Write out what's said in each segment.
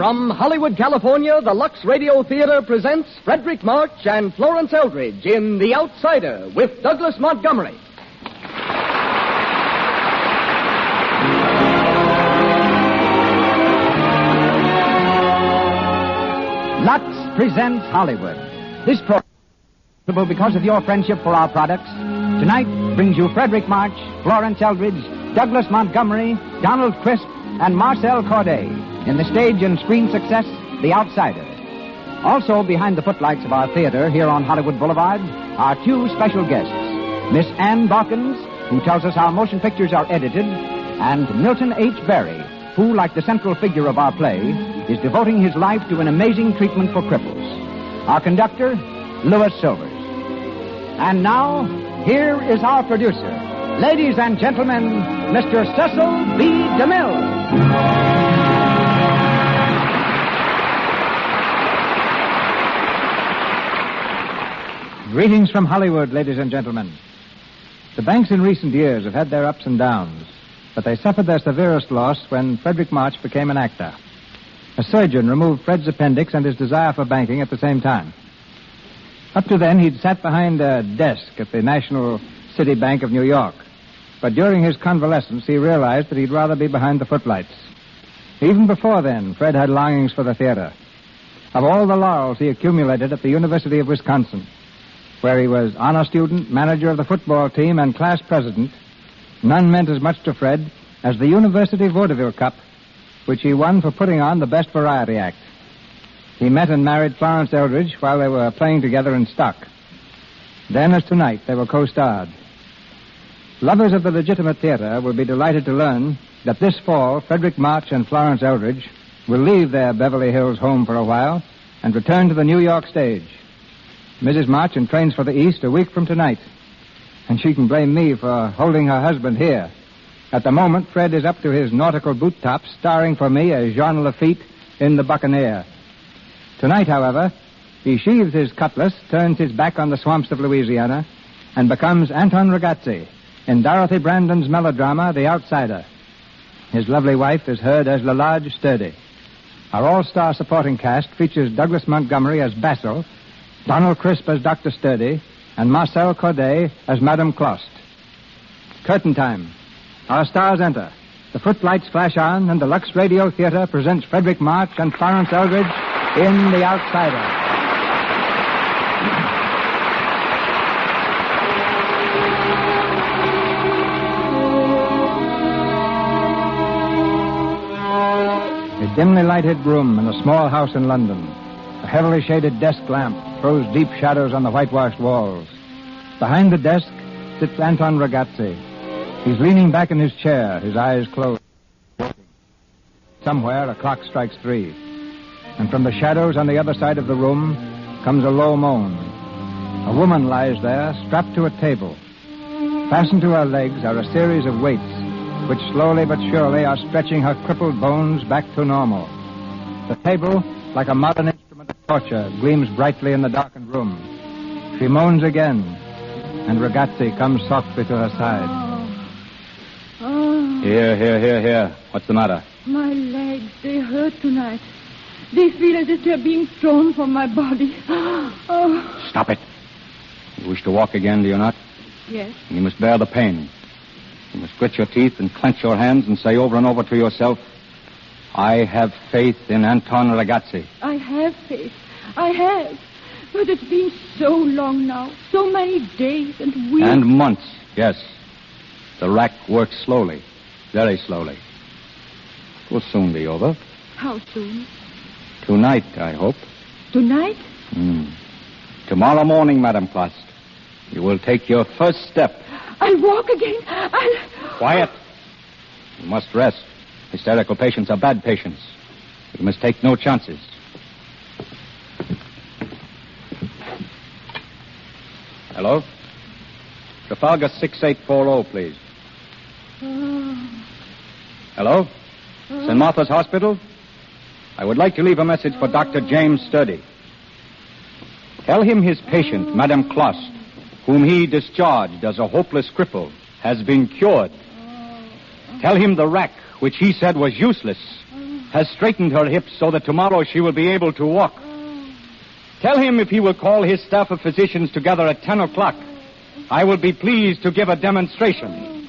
From Hollywood, California, the Lux Radio Theater presents Frederick March and Florence Eldridge in The Outsider with Douglas Montgomery. Lux presents Hollywood. This program is possible because of your friendship for our products. Tonight brings you Frederick March, Florence Eldridge, Douglas Montgomery, Donald Crisp, and Marcel Corday in the stage and screen success, The Outsider. Also behind the footlights of our theater here on Hollywood Boulevard are two special guests. Miss Ann Dawkins, who tells us how motion pictures are edited, and Milton H. Berry, who, like the central figure of our play, is devoting his life to an amazing treatment for cripples. Our conductor, Louis Silvers. And now, here is our producer. Ladies and gentlemen, Mr. Cecil B. DeMille. Greetings from Hollywood, ladies and gentlemen. The banks in recent years have had their ups and downs, but they suffered their severest loss when Frederick March became an actor. A surgeon removed Fred's appendix and his desire for banking at the same time. Up to then, he'd sat behind a desk at the National City Bank of New York. But during his convalescence, he realized that he'd rather be behind the footlights. Even before then, Fred had longings for the theater. Of all the laurels he accumulated at the University of Wisconsin, where he was honor student, manager of the football team, and class president, none meant as much to Fred as the University Vaudeville Cup, which he won for putting on the best variety act. He met and married Florence Eldridge while they were playing together in stock. Then, as tonight, they were co-starred. Lovers of the legitimate theater will be delighted to learn that this fall, Frederick March and Florence Eldridge will leave their Beverly Hills home for a while and return to the New York stage. Mrs. March trains for the East a week from tonight, and she can blame me for holding her husband here. At the moment, Fred is up to his nautical boot tops, starring for me as Jean Lafitte in The Buccaneer. Tonight, however, he sheathes his cutlass, turns his back on the swamps of Louisiana, and becomes Anton Ragazzi in Dorothy Brandon's melodrama, The Outsider. His lovely wife is heard as Lalage Sturdy. Our all-star supporting cast features Douglas Montgomery as Basil, Donald Crisp as Dr. Sturdy, and Marcel Corday as Madame Clost. Curtain time. Our stars enter. The footlights flash on, and the Lux Radio Theater presents Frederick March and Florence Eldridge in The Outsider. A dimly lighted room in a small house in London. A heavily shaded desk lamp throws deep shadows on the whitewashed walls. Behind the desk sits Anton Ragazzi. He's leaning back in his chair, his eyes closed. Somewhere, a clock strikes 3. And from the shadows on the other side of the room comes a low moan. A woman lies there, strapped to a table. Fastened to her legs are a series of weights, which slowly but surely are stretching her crippled bones back to normal. The table, like a modern instrument of torture, gleams brightly in the darkened room. She moans again, and Ragazzi comes softly to her side. Here. What's the matter? My legs, they hurt tonight. They feel as if they're being thrown from my body. Oh. Stop it. You wish to walk again, do you not? Yes. And you must bear the pain. You must grit your teeth and clench your hands and say over and over to yourself, I have faith in Anton Ragazzi. I have faith. I have. But it's been so long now. So many days and weeks. And months, yes. The rack works slowly. Very slowly. It will soon be over. How soon? Tonight, I hope. Tonight? Tomorrow morning, Madame Clost, you will take your first step. I'll walk again. Quiet. You must rest. Hysterical patients are bad patients. You must take no chances. Hello? Trafalgar 6840, please. Hello? St. Martha's Hospital? I would like to leave a message for Dr. James Sturdy. Tell him his patient, Madame Clost, whom he discharged as a hopeless cripple, has been cured. Tell him the rack, which he said was useless, has straightened her hips so that tomorrow she will be able to walk. Tell him if he will call his staff of physicians together at 10 o'clock. I will be pleased to give a demonstration.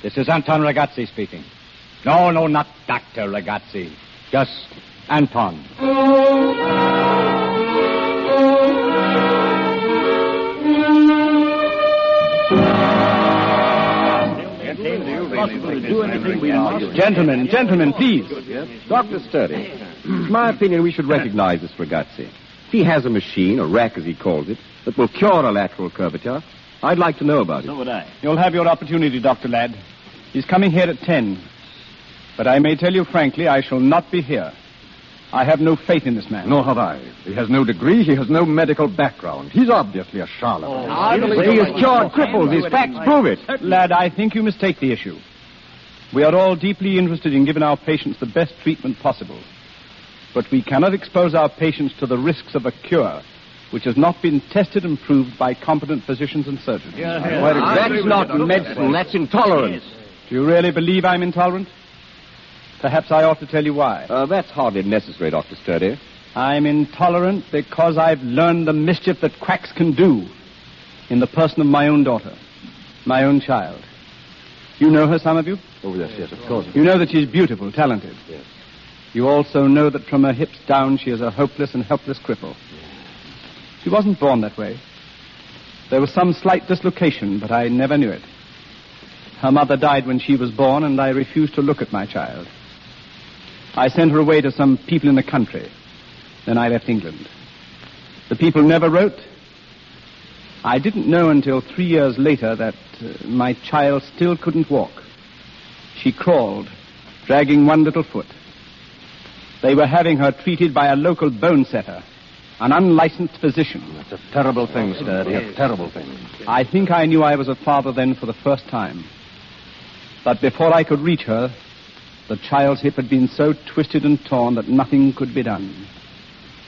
This is Anton Ragazzi speaking. No, not Dr. Ragazzi. Just Anton. Gentlemen, please. Dr. Sturdy, it's my opinion we should recognize this Ragazzi. If he has a machine, a rack as he calls it, that will cure a lateral curvature, I'd like to know about it. So would I. You'll have your opportunity, Dr. Ladd. He's coming here at 10. But I may tell you frankly, I shall not be here. I have no faith in this man. Nor have I. He has no degree. He has no medical background. He's obviously a charlatan. But he has cured cripples. His facts prove it. Lad, I think you mistake the issue. We are all deeply interested in giving our patients the best treatment possible. But we cannot expose our patients to the risks of a cure which has not been tested and proved by competent physicians and surgeons. That's not medicine. That's intolerance. Do you really believe I'm intolerant? Perhaps I ought to tell you why. That's hardly necessary, Dr. Sturdy. I'm intolerant because I've learned the mischief that quacks can do in the person of my own daughter, my own child. You know her, some of you? Oh, yes, of course. You know that she's beautiful, talented. Yes. You also know that from her hips down she is a hopeless and helpless cripple. She wasn't born that way. There was some slight dislocation, but I never knew it. Her mother died when she was born, and I refused to look at my child. I sent her away to some people in the country. Then I left England. The people never wrote. I didn't know until 3 years later that my child still couldn't walk. She crawled, dragging one little foot. They were having her treated by a local bone setter, an unlicensed physician. That's a terrible thing, Sturdy, a terrible thing. I think I knew I was a father then for the first time. But before I could reach her, the child's hip had been so twisted and torn that nothing could be done.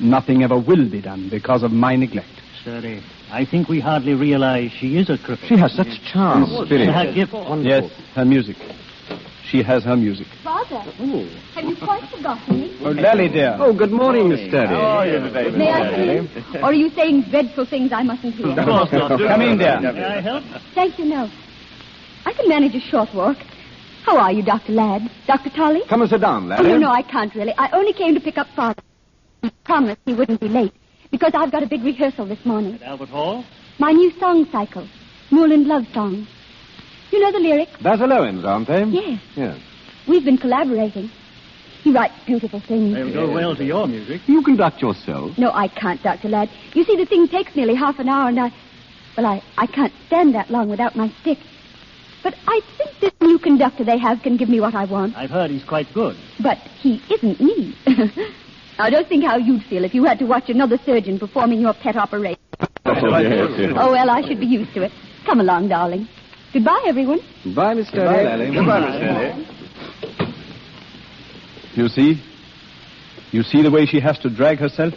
Nothing ever will be done because of my neglect. Sturdy, I think we hardly realize she is a cripple. She has such charm. Spirit. Her gift. Yes, her music. She has her music. Father, have you quite forgotten me? Oh, Lally, dear. Oh, good morning, Miss Sturdy. May I come in? Or are you saying dreadful things I mustn't hear? Come in, dear. May I help? Thank you, no. I can manage a short walk. How are you, Dr. Ladd? Dr. Tolley? Come and sit down, Oh, Larry. no, I can't really. I only came to pick up Father. He promised he wouldn't be late, because I've got a big rehearsal this morning. At Albert Hall? My new song cycle, Moorland Love Songs. You know the lyrics? Basil Owens, aren't they? Yes. Yes. We've been collaborating. He writes beautiful things. They'll go well to your music. You conduct yourself. No, I can't, Dr. Ladd. You see, the thing takes nearly half an hour, and I can't stand that long without my stick. But I think this new conductor they have can give me what I want. I've heard he's quite good. But he isn't me. Now, don't think how you'd feel if you had to watch another surgeon performing your pet operation. Oh, well, I should be used to it. Come along, darling. Goodbye, everyone. Goodbye, Miss Sturdy. Goodbye, Lally. Goodbye, Miss Sturdy. You see? You see the way she has to drag herself?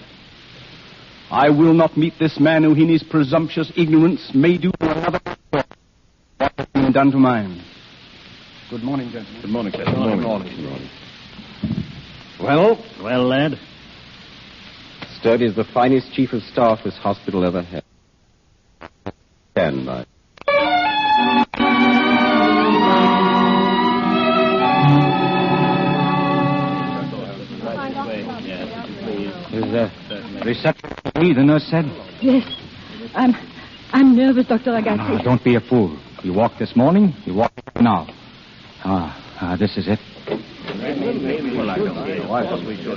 I will not meet this man who in his presumptuous ignorance may do to another what has been done to mine. Good morning, gentlemen. Good morning, sir. Good morning. Well, lad. Sturdy is the finest chief of staff this hospital ever had. Stand by. Is the reception me, the nurse said? Yes. I'm nervous, Dr. Ragazzi. Ah, don't be a fool. You walked this morning, you walk now. This is it.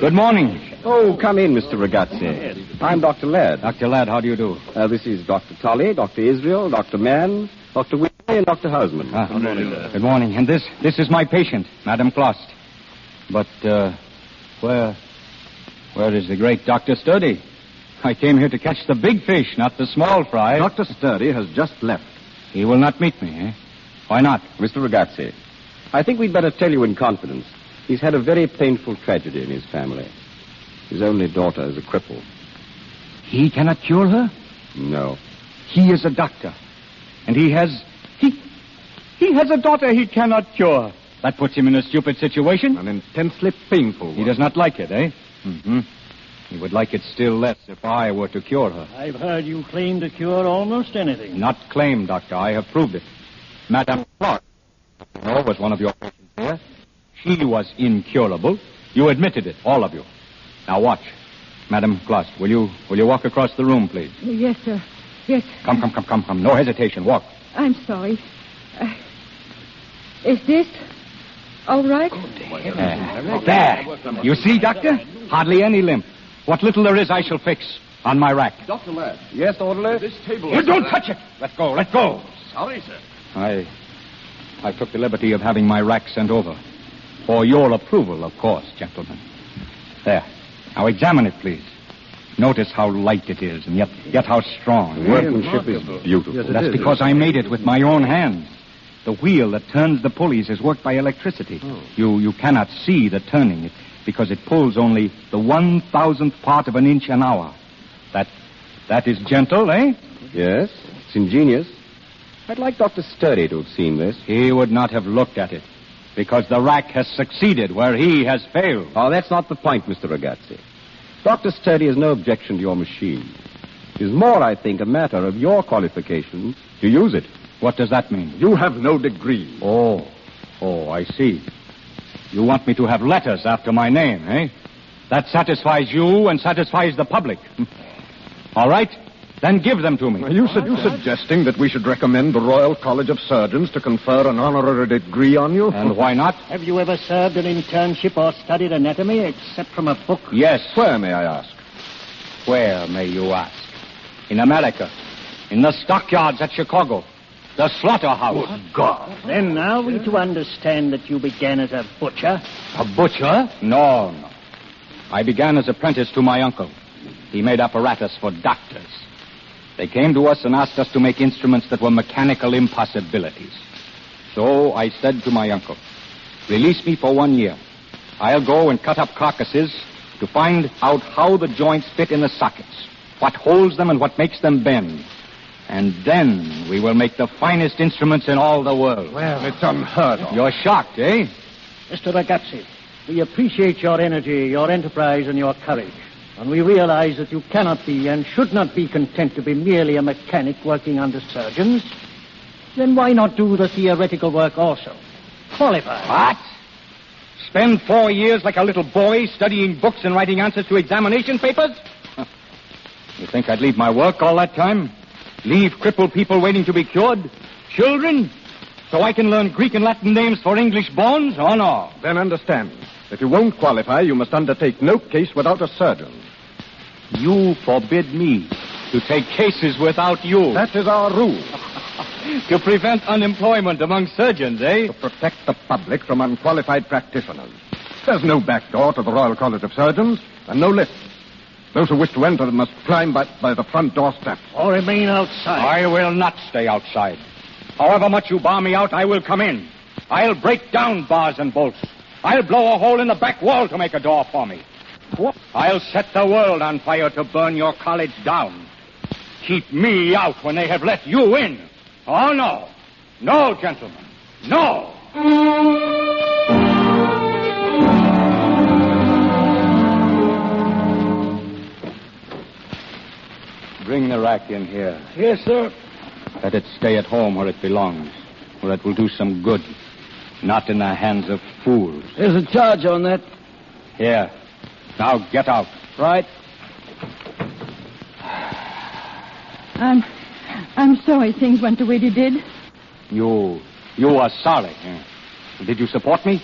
Good morning. Oh, come in, Mr. Ragazzi. I'm Dr. Ladd. Dr. Ladd, how do you do? This is Dr. Tolley, Dr. Israel, Dr. Mann, Dr. Whitley, and Dr. Houseman. Good morning. And this is my patient, Madame Klost. But, where is the great Dr. Sturdy? I came here to catch the big fish, not the small fry. Dr. Sturdy has just left. He will not meet me, eh? Why not? Mr. Ragazzi, I think we'd better tell you in confidence. He's had a very painful tragedy in his family. His only daughter is a cripple. He cannot cure her? No. He is a doctor. And he has a daughter he cannot cure. That puts him in a stupid situation. An intensely painful one. He does not like it, eh? Mm-hmm. He would like it still less if I were to cure her. I've heard you claim to cure almost anything. Not claim, Doctor. I have proved it. Madame Clark was one of your patients here. She was incurable. You admitted it, all of you. Now watch. Madame Kloss, will you walk across the room, please? Yes, sir. Yes. Come. No hesitation. Walk. I'm sorry. Is this all right? There. You see, Doctor? Hardly any limp. What little there is, I shall fix on my rack. Dr. Ladd. Yes, orderly? This table... You don't touch it! Let go. Sorry, sir. I took the liberty of having my rack sent over. For your approval, of course, gentlemen. There. Now examine it, please. Notice how light it is, and yet how strong. The workmanship is beautiful. Yes, that's because I made it with my own hands. The wheel that turns the pulleys is worked by electricity. Oh. You cannot see the turning because it pulls only the 1,000th part of an inch an hour. That is gentle, eh? Yes, it's ingenious. I'd like Dr. Sturdy to have seen this. He would not have looked at it because the rack has succeeded where he has failed. Oh, that's not the point, Mr. Ragazzi. Dr. Sturdy has no objection to your machine. It is more, I think, a matter of your qualifications to use it. What does that mean? You have no degree. Oh, I see. You want me to have letters after my name, eh? That satisfies you and satisfies the public. All right, then give them to me. Are you suggesting that we should recommend the Royal College of Surgeons to confer an honorary degree on you? And why not? Have you ever served an internship or studied anatomy except from a book? Yes. Where, may I ask? Where, may you ask? In America. In the stockyards at Chicago. The slaughterhouse. Good God. Then are we to understand that you began as a butcher? A butcher? No. I began as apprentice to my uncle. He made apparatus for doctors. They came to us and asked us to make instruments that were mechanical impossibilities. So I said to my uncle, release me for 1 year. I'll go and cut up carcasses to find out how the joints fit in the sockets, what holds them and what makes them bend. And then we will make the finest instruments in all the world. Well, it's unheard of. You're shocked, eh? Mr. Ragazzi, we appreciate your energy, your enterprise, and your courage. And we realize that you cannot be and should not be content to be merely a mechanic working under surgeons. Then why not do the theoretical work also? Qualify. What? Spend 4 years like a little boy studying books and writing answers to examination papers? You think I'd leave my work all that time? Leave crippled people waiting to be cured? Children? So I can learn Greek and Latin names for English bones? Oh, no. Then understand. If you won't qualify, you must undertake no case without a surgeon. You forbid me to take cases without you. That is our rule. To prevent unemployment among surgeons, eh? To protect the public from unqualified practitioners. There's no back door to the Royal College of Surgeons, and no lift. Those who wish to enter must climb by the front door steps. Or remain outside. I will not stay outside. However much you bar me out, I will come in. I'll break down bars and bolts. I'll blow a hole in the back wall to make a door for me. I'll set the world on fire to burn your college down. Keep me out when they have let you in. Oh, no. No, gentlemen. No. Bring the rack in here. Yes, sir. Let it stay at home where it belongs, where it will do some good. Not in the hands of fools. There's a charge on that. Here. Now get out. Right. I'm sorry things went the way they did. You are sorry. Did you support me?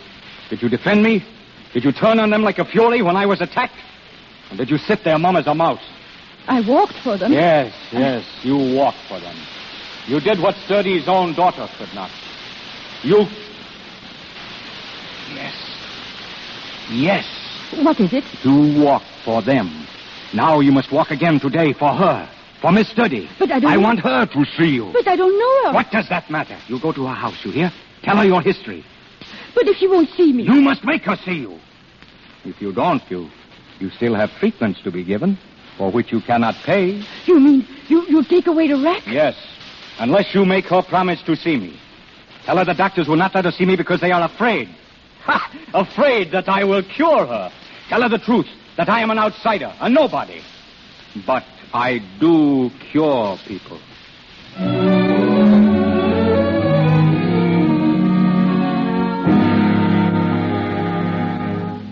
Did you defend me? Did you turn on them like a fury when I was attacked? Or did you sit there mum as a mouse? I walked for them. Yes, you walked for them. You did what Sturdy's own daughter could not. Yes. What is it? You walked for them. Now you must walk again today for her. For Miss Sturdy. But I want her to see you. But I don't know her. What does that matter? You go to her house, you hear? Tell her your history. But if she won't see me... You must make her see you. If you don't, you still have treatments to be given, for which you cannot pay. You mean you'll take away the rack? Yes, unless you make her promise to see me. Tell her the doctors will not let her see me because they are afraid. Ha! Afraid that I will cure her. Tell her the truth, that I am an outsider, a nobody. But I do cure people.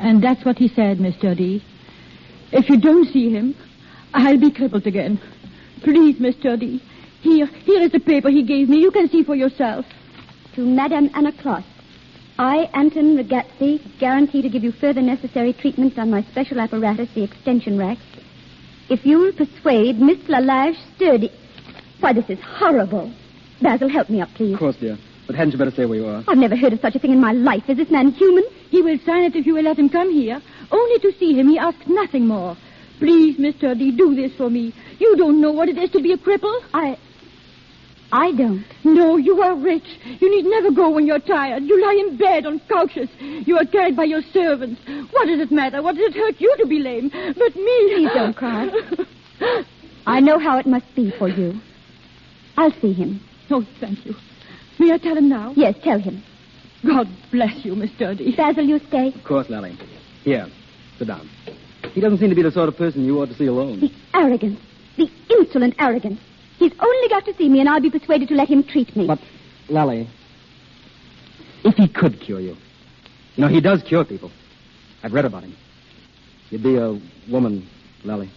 And that's what he said, Mr. D. If you don't see him, I'll be crippled again. Please, Mr. D. Here is the paper he gave me. You can see for yourself. To Madame Anna Kloss. I, Anton Ragazzi, guarantee to give you further necessary treatment on my special apparatus, the extension rack. If you will persuade Miss Lalage Sturdy... Why, this is horrible. Basil, help me up, please. Of course, dear. But hadn't you better stay where you are? I've never heard of such a thing in my life. Is this man human? He will sign it if you will let him come here. Only to see him. He asks nothing more. Please, Mr. D, do this for me. You don't know what it is to be a cripple. I don't. No, you are rich. You need never go when you're tired. You lie in bed on couches. You are carried by your servants. What does it matter? What does it hurt you to be lame? But me... Please don't cry. I know how it must be for you. I'll see him. Oh, thank you. May I tell him now? Yes, tell him. God bless you, Mr. D. Basil, you stay. Of course, Lally. Here, sit down. He doesn't seem to be the sort of person you ought to see alone. The arrogance. The insolent arrogance. He's only got to see me, and I'll be persuaded to let him treat me. But, Lally, if he could cure you... You know, he does cure people. I've read about him. You'd be a woman, Lally.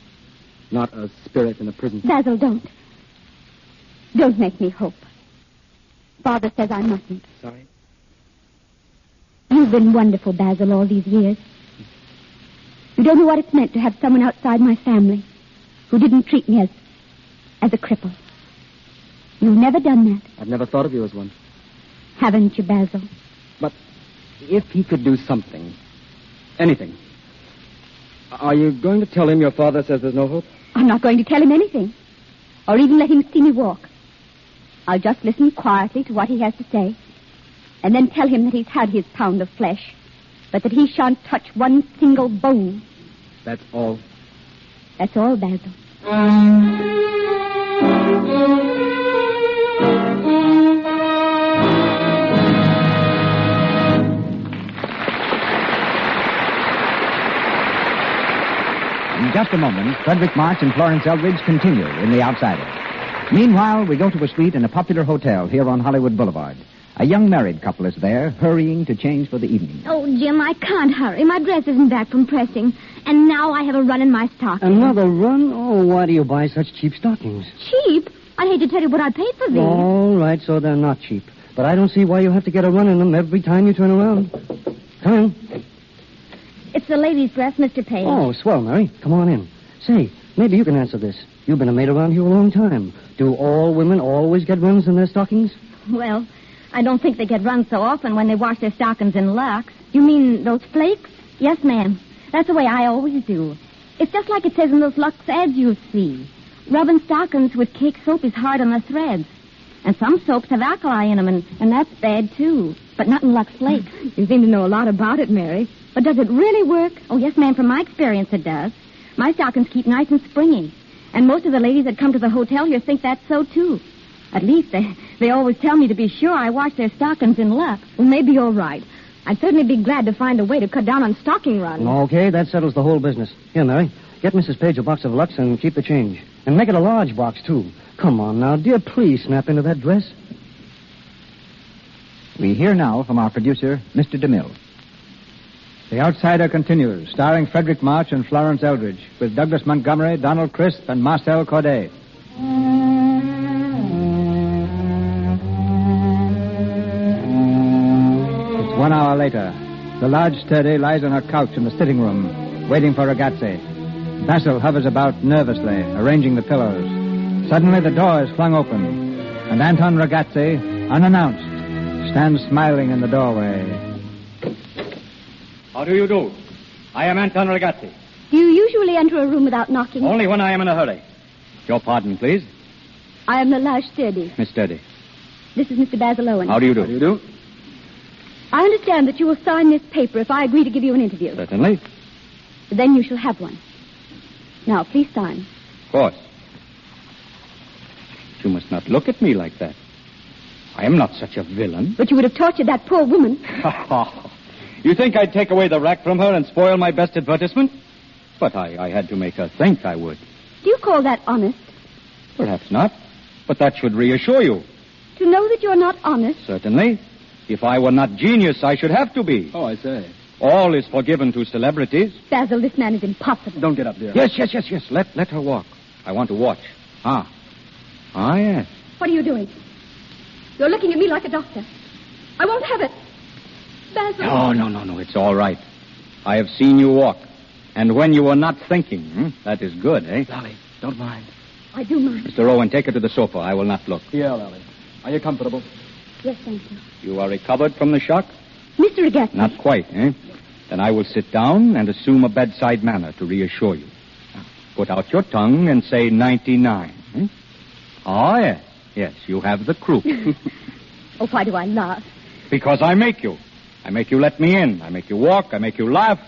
Not a spirit in a prison. Basil, don't. Don't make me hope. Father says I mustn't. Sorry? You've been wonderful, Basil, all these years. You don't know what it's meant to have someone outside my family who didn't treat me as a cripple. You've never done that. I've never thought of you as one. Haven't you, Basil? But if he could do something, anything, are you going to tell him your father says there's no hope? I'm not going to tell him anything, or even let him see me walk. I'll just listen quietly to what he has to say, and then tell him that he's had his pound of flesh, but that he shan't touch one single bone. That's all? That's all, Basil. In just a moment, Frederick March and Florence Eldridge continue in The Outsider. Meanwhile, we go to a suite in a popular hotel here on Hollywood Boulevard. A young married couple is there, hurrying to change for the evening. Oh, Jim, I can't hurry. My dress isn't back from pressing. And now I have a run in my stockings. Another run? Oh, why do you buy such cheap stockings? Cheap? I'd hate to tell you what I paid for these. All right, so they're not cheap. But I don't see why you have to get a run in them every time you turn around. Come in. It's the lady's dress, Mr. Page. Oh, swell, Mary. Come on in. Say, maybe you can answer this. You've been a maid around here a long time. Do all women always get runs in their stockings? Well, I don't think they get runs so often when they wash their stockings in Lux. You mean those flakes? Yes, ma'am. That's the way I always do. It's just like it says in those Lux ads you see. Rubbing stockings with cake soap is hard on the threads. And some soaps have alkali in them, and that's bad, too. But not in Lux Flakes. You seem to know a lot about it, Mary. But does it really work? Oh, yes, ma'am. From my experience, it does. My stockings keep nice and springy. And most of the ladies that come to the hotel here think that's so, too. At least they always tell me to be sure I wash their stockings in Lux. Well, maybe you're right. I'd certainly be glad to find a way to cut down on stocking runs. Okay, that settles the whole business. Here, Mary, get Mrs. Page a box of Lux and keep the change. And make it a large box, too. Come on now, dear, please snap into that dress. We hear now from our producer, Mr. DeMille. The Outsider continues, starring Frederick March and Florence Eldridge, with Douglas Montgomery, Donald Crisp, and Marcel Corday. It's 1 hour later. The large Sturdy lies on her couch in the sitting room, waiting for Ragazzi. Basil hovers about nervously, arranging the pillows. Suddenly, the door is flung open, and Anton Ragazzi, unannounced, stands smiling in the doorway. How do you do? I am Anton Ragazzi. Do you usually enter a room without knocking? Only when I am in a hurry. Your pardon, please. I am Lalage Sturdy. Miss Sturdy. This is Mr. Basil Owen. How do you do? How do you do? I understand that you will sign this paper if I agree to give you an interview. Certainly. Then you shall have one. Now, please sign. Of course. You must not look at me like that. I am not such a villain. But you would have tortured that poor woman. You think I'd take away the rack from her and spoil my best advertisement? But I had to make her think I would. Do you call that honest? Perhaps not. But that should reassure you. To know that you're not honest? Certainly. If I were not genius, I should have to be. Oh, I say. All is forgiven to celebrities. Basil, this man is impossible. Don't get up, dear. Yes. Let her walk. I want to watch. Yes. What are you doing? You're looking at me like a doctor. I won't have it. Basil. No. It's all right. I have seen you walk. And when you were not thinking, that is good, eh? Lally, don't mind. I do mind. Mr. Owen, take her to the sofa. I will not look. Here, Lally. Are you comfortable? Yes, thank you. You are recovered from the shock? Mr. Regatzi. Not quite, eh? Then I will sit down and assume a bedside manner to reassure you. Now, put out your tongue and say 99. Eh? Oh, yes. Yes, you have the croup. Oh, why do I laugh? Because I make you. I make you let me in. I make you walk. I make you laugh.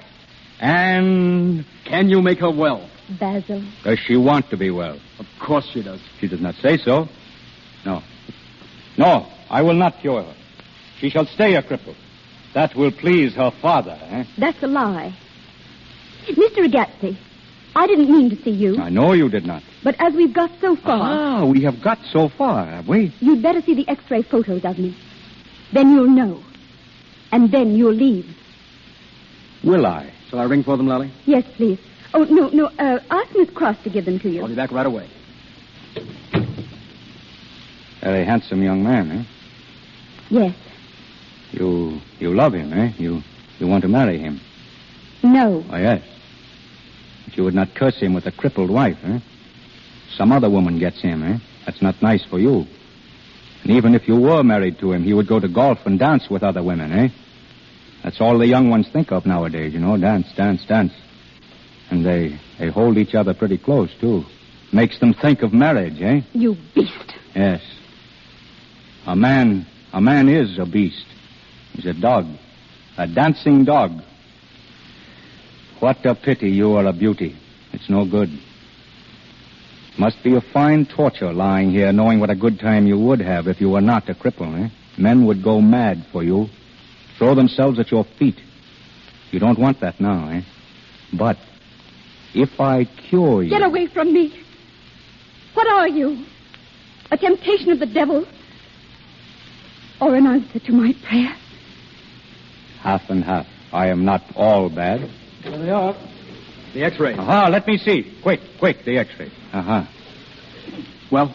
And... Can you make her well? Basil. Does she want to be well? Of course she does. She does not say so. No, I will not cure her. She shall stay a cripple. That will please her father, eh? That's a lie. Mr. Regatzi, I didn't mean to see you. I know you did not. But as we've got so far... we have got so far, have we? You'd better see the X-ray photos of me. Then you'll know. And then you'll leave. Will I? Shall I ring for them, Lally? Yes, please. Oh, no. Ask Miss Cross to give them to you. I'll be back right away. Very handsome young man, eh? Yes. You love him, eh? You want to marry him? No. Oh, yes. But you would not curse him with a crippled wife, eh? Some other woman gets him, eh? That's not nice for you. And even if you were married to him, he would go to golf and dance with other women, eh? That's all the young ones think of nowadays, you know. Dance. And they hold each other pretty close, too. Makes them think of marriage, eh? You beast. Yes. A man is a beast. He's a dog. A dancing dog. What a pity you are a beauty. It's no good. Must be a fine torture lying here knowing what a good time you would have if you were not a cripple, eh? Men would go mad for you. Throw themselves at your feet. You don't want that now, eh? But if I cure you... Get away from me. What are you? A temptation of the devil? Or an answer to my prayer? Half and half. I am not all bad. There they are. The X-ray. Let me see. Quick, the X-ray. Well?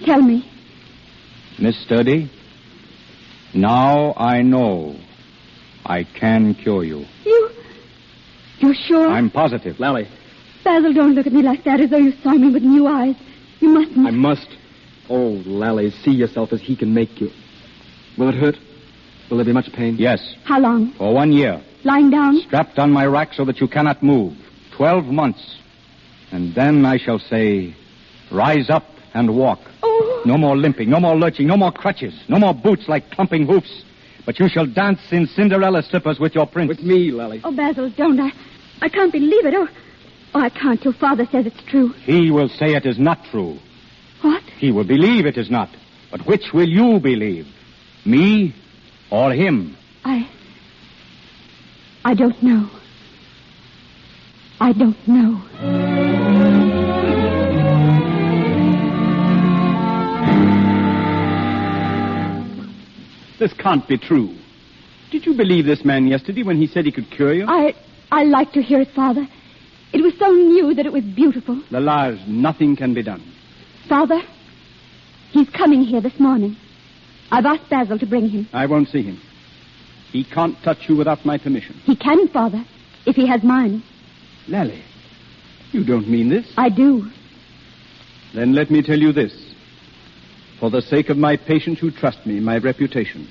Tell me. Miss Sturdy, now I know I can cure you. You're sure? I'm positive. Lally. Basil, don't look at me like that as though you saw me with new eyes. You mustn't. I must. Oh, Lally, see yourself as he can make you. Will it hurt? Will there be much pain? Yes. How long? For 1 year. Lying down? Strapped on my rack so that you cannot move. 12 months. And then I shall say, rise up and walk. Oh. No more limping, no more lurching, no more crutches, no more boots like clumping hoofs. But you shall dance in Cinderella slippers with your prince. With me, Lally. Oh, Basil, don't. I can't believe it. Oh, I can't till Father says it's true. He will say it is not true. What? He will believe it is not. But which will you believe? Me or him? I don't know. I don't know. This can't be true. Did you believe this man yesterday when he said he could cure you? I like to hear it, Father. It was so new that it was beautiful. Lalage, nothing can be done. Father, he's coming here this morning. I've asked Basil to bring him. I won't see him. He can't touch you without my permission. He can, Father, if he has mine. Lally, you don't mean this? I do. Then let me tell you this. For the sake of my patients who trust me, my reputation,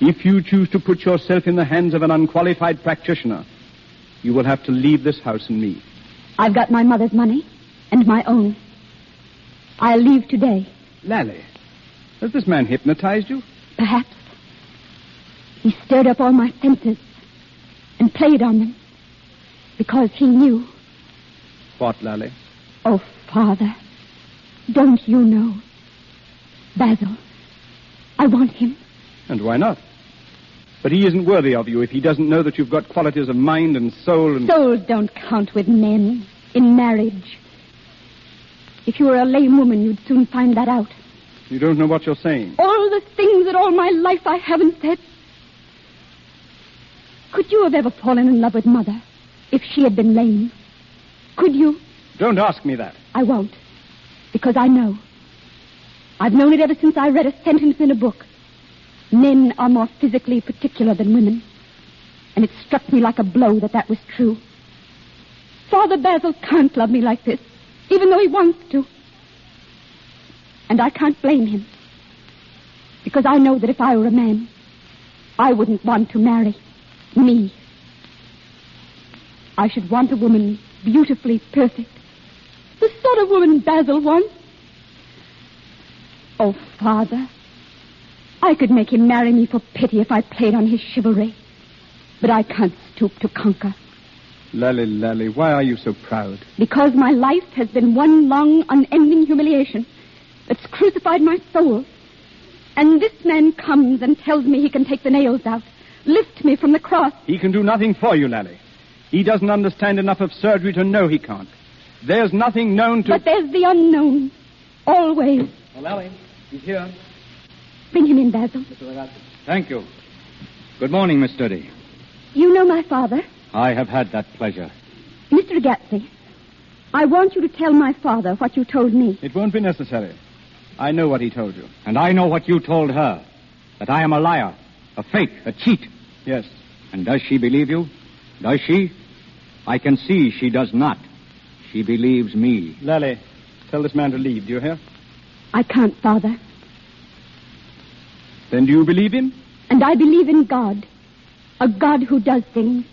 if you choose to put yourself in the hands of an unqualified practitioner, you will have to leave this house and me. I've got my mother's money and my own. I'll leave today. Lally, has this man hypnotized you? Perhaps. He stirred up all my senses and played on them because he knew. What, Lally? Oh, Father, don't you know? Basil, I want him. And why not? But he isn't worthy of you if he doesn't know that you've got qualities of mind and soul and... Souls don't count with men in marriage. If you were a lame woman, you'd soon find that out. You don't know what you're saying. All the things that all my life I haven't said. Could you have ever fallen in love with Mother if she had been lame? Could you? Don't ask me that. I won't. Because I know. I've known it ever since I read a sentence in a book. Men are more physically particular than women. And it struck me like a blow that was true. Father Basil can't love me like this, even though he wants to. And I can't blame him. Because I know that if I were a man, I wouldn't want to marry me. I should want a woman beautifully perfect. The sort of woman Basil wants. Oh, Father, I could make him marry me for pity if I played on his chivalry. But I can't stoop to conquer. Lally, why are you so proud? Because my life has been one long, unending humiliation that's crucified my soul. And this man comes and tells me he can take the nails out, lift me from the cross. He can do nothing for you, Lally. He doesn't understand enough of surgery to know he can't. There's nothing known to... But there's the unknown. Always. Oh, Lally, he's here. Bring him in, Basil. Thank you. Good morning, Miss Sturdy. You know my father? I have had that pleasure. Mr. Agatsy, I want you to tell my father what you told me. It won't be necessary. I know what he told you. And I know what you told her. That I am a liar, a fake, a cheat. Yes. And does she believe you? Does she? I can see she does not. She believes me. Lally, tell this man to leave. Do you hear? I can't, Father. Then do you believe him? And I believe in God. A God who does things.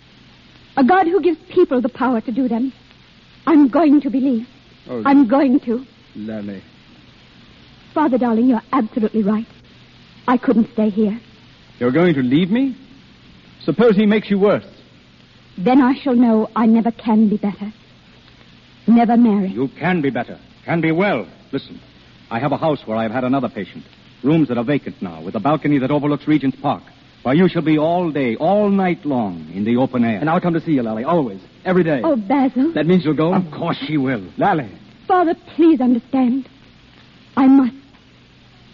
A God who gives people the power to do them. I'm going to believe. Oh, I'm going to. Lally. Father, darling, you're absolutely right. I couldn't stay here. You're going to leave me? Suppose he makes you worse. Then I shall know I never can be better. Never marry. You can be better. Can be well. Listen, I have a house where I've had another patient. Rooms that are vacant now, with a balcony that overlooks Regent's Park. Where you shall be all day, all night long, in the open air. And I'll come to see you, Lally, always. Every day. Oh, Basil. That means you'll go? Of course she will. Lally. Father, please understand. I must.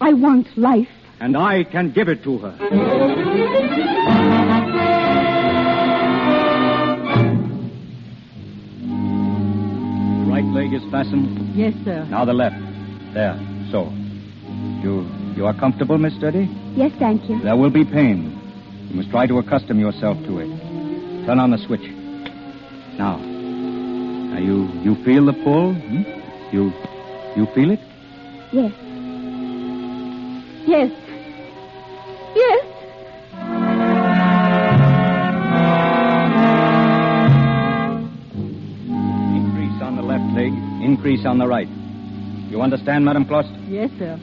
I want life. And I can give it to her. The right leg is fastened. Yes, sir. Now the left. There. So. You are comfortable, Miss Sturdy? Yes, thank you. There will be pain. You must try to accustom yourself to it. Turn on the switch. Now you feel the pull? Hmm? You feel it? Yes. Yes. Yes. Increase on the left leg, increase on the right. You understand, Madame Clost? Yes, sir.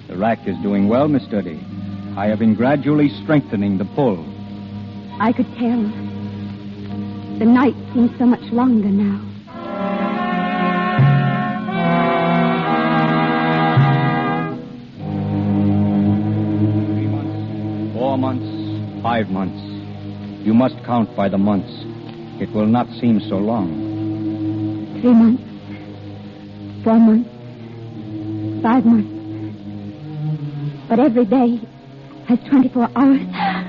The rack is doing well, Miss Sturdy. I have been gradually strengthening the pull. I could tell. The night seems so much longer now. 3 months, 4 months, 5 months. You must count by the months. It will not seem so long. 3 months. 4 months. 5 months. But every day has 24 hours.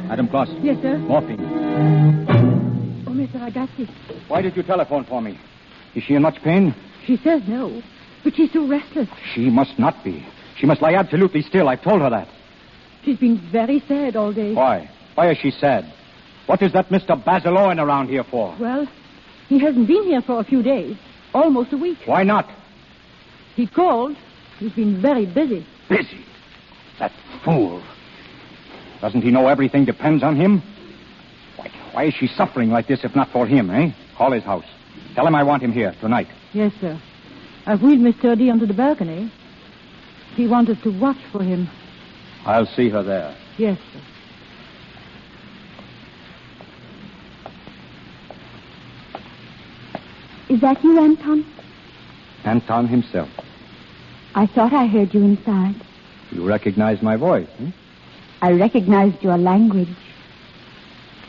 Madam Clost. Yes, sir. Morphine. Oh, Mr. Agatsy. Why did you telephone for me? Is she in much pain? She says no, but she's so restless. She must not be. She must lie absolutely still. I've told her that. She's been very sad all day. Why? Why is she sad? What is that Mr. Basil Owen around here for? Well, he hasn't been here for a few days. Almost a week. Why not? He called. He's been very busy. Busy? That fool. Doesn't he know everything depends on him? Why is she suffering like this if not for him, eh? Call his house. Tell him I want him here tonight. Yes, sir. I've wheeled Miss Sturdy onto the balcony. He wanted to watch for him. I'll see her there. Yes, sir. Is that you, Anton? Anton himself. I thought I heard you inside. You recognize my voice, eh? I recognized your language.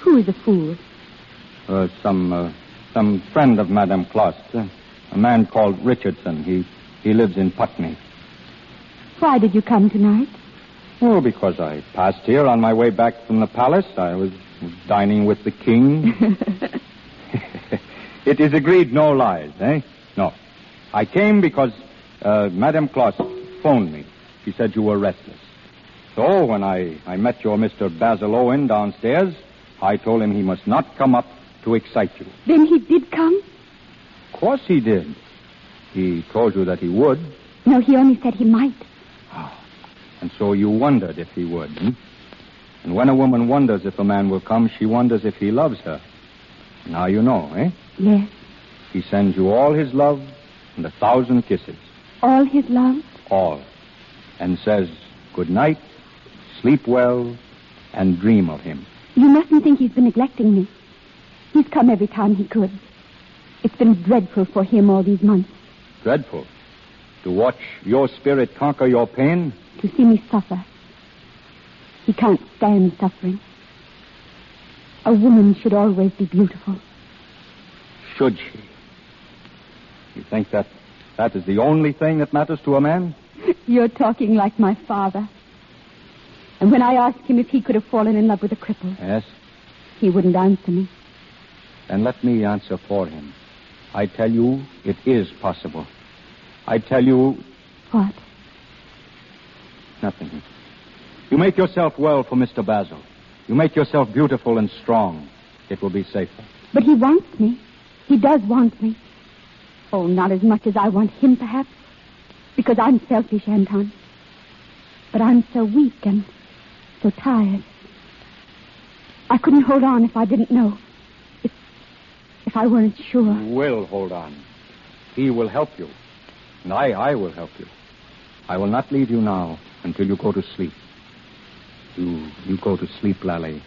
Who is a fool? Some friend of Madame Clost. A man called Richardson. He lives in Putney. Why did you come tonight? Oh, because I passed here on my way back from the palace. I was dining with the king. It is agreed, no lies, eh? No. I came because Madame Clost phoned me. She said you were restless. So when I met your Mr. Basil Owen downstairs, I told him he must not come up to excite you. Then he did come? Of course he did. He told you that he would. No, he only said he might. And so you wondered if he would, hmm? And when a woman wonders if a man will come, she wonders if he loves her. Now you know, eh? Yes. He sends you all his love and 1,000 kisses. All his love? All. And says, good night, sleep well, and dream of him. You mustn't think he's been neglecting me. He's come every time he could. It's been dreadful for him all these months. Dreadful? To watch your spirit conquer your pain? To see me suffer. He can't stand suffering. A woman should always be beautiful. Should she? You think that is the only thing that matters to a man? You're talking like my father. And when I asked him if he could have fallen in love with a cripple... Yes? He wouldn't answer me. Then let me answer for him. I tell you, it is possible. I tell you... What? Nothing. You make yourself well for Mr. Basil. You make yourself beautiful and strong. It will be safer. But he wants me. He does want me. Oh, not as much as I want him, perhaps. Because I'm selfish, Anton. But I'm so weak and so tired. I couldn't hold on if I didn't know. If I weren't sure. You will hold on. He will help you. And I will help you. I will not leave you now until you go to sleep. You go to sleep, Lally,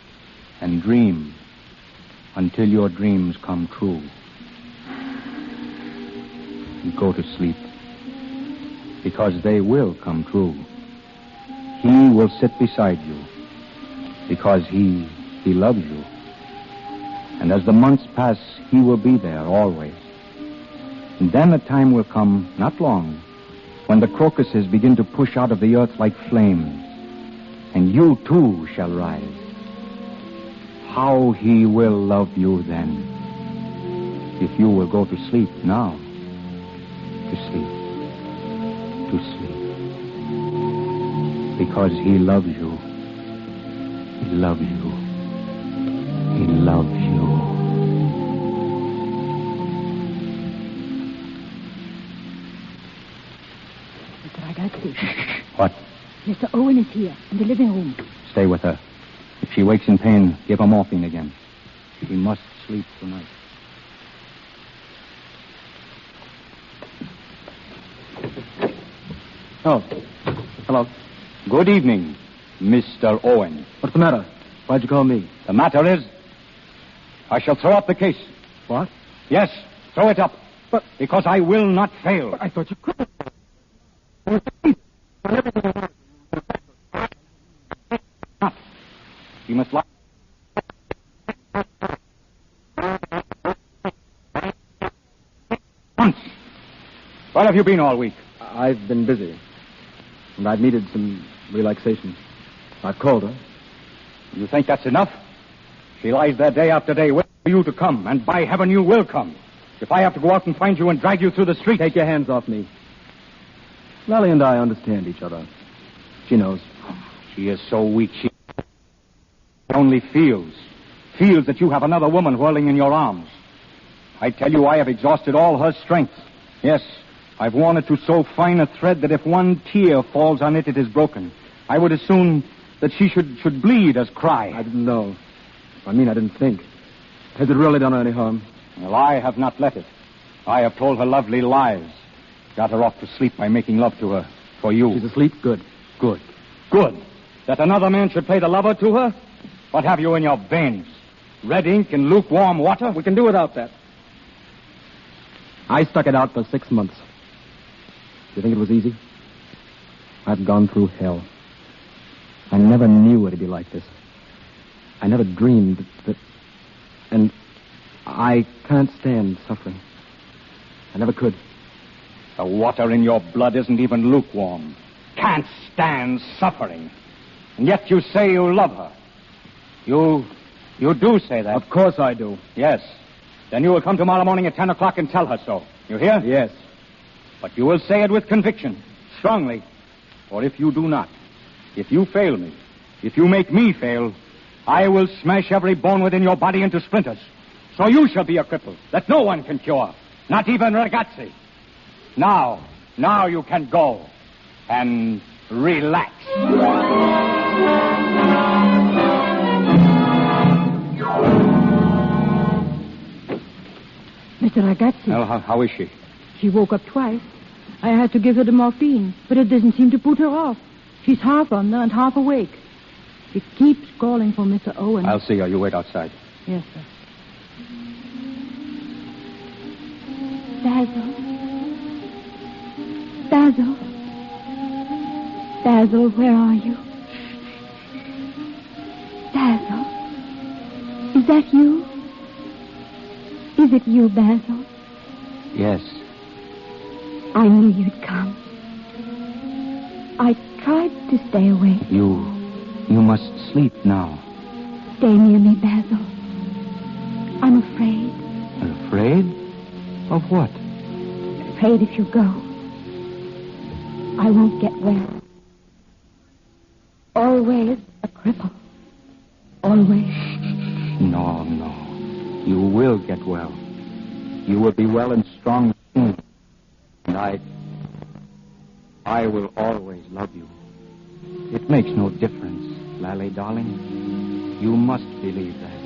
and dream until your dreams come true. You go to sleep because they will come true. He will sit beside you because he loves you. And as the months pass, he will be there always. And then a time will come, not long, when the crocuses begin to push out of the earth like flames. And you, too, shall rise. How he will love you then. If you will go to sleep now. To sleep. To sleep. Because he loves you. He loves you. He loves you. Mr. Ragazzi. What? Mr. Owen is here, in the living room. Stay with her. If she wakes in pain, give her morphine again. She must sleep tonight. Oh. Hello. Good evening, Mr. Owen. What's the matter? Why'd you call me? The matter is, I shall throw up the case. What? Yes, throw it up. But... Because I will not fail. But I thought you could. You must lie. Once. Where have you been all week? I've been busy. And I've needed some relaxation. I've called her. You think that's enough? She lies there day after day waiting for you to come, and by heaven you will come. If I have to go out and find you and drag you through the street... Take your hands off me. Lally and I understand each other. She knows. She is so weak, she only feels that you have another woman whirling in your arms. I tell you, I have exhausted all her strength. Yes, I've worn it to so fine a thread that if one tear falls on it, it is broken. I would as soon that she should bleed as cry. I didn't know. I didn't think. Has it really done her any harm? Well, I have not let it. I have told her lovely lies. Got her off to sleep by making love to her. For you. She's asleep? Good. Good. Good. That another man should play the lover to her? What have you in your veins? Red ink and lukewarm water? We can do without that. I stuck it out for 6 months. You think it was easy? I've gone through hell. I never knew it'd be like this. I never dreamed that... And I can't stand suffering. I never could. The water in your blood isn't even lukewarm. Can't stand suffering. And yet you say you love her. You do say that. Of course I do. Yes. Then you will come tomorrow morning at 10 o'clock and tell her so. You hear? Yes. But you will say it with conviction, strongly. For if you do not, if you fail me, if you make me fail, I will smash every bone within your body into splinters. So you shall be a cripple that no one can cure, not even Ragazzi. Now you can go and relax. Mr. Ragazzi. Well, how is she? She woke up twice. I had to give her the morphine, but it doesn't seem to put her off. She's half under and half awake. She keeps calling for Mr. Owen. I'll see her. You wait outside. Yes, sir. Basil. Basil. Basil, where are you? Basil. Is that you? Is it you, Basil? Yes. I knew you'd come. I tried to stay awake. You must sleep now. Stay near me, Basil. I'm afraid. Afraid? Of what? Afraid if you go, I won't get well. Always a cripple. Always. No. You will get well. You will be well and strong soon. And I will always love you. It makes no difference, Lally, darling. You must believe that.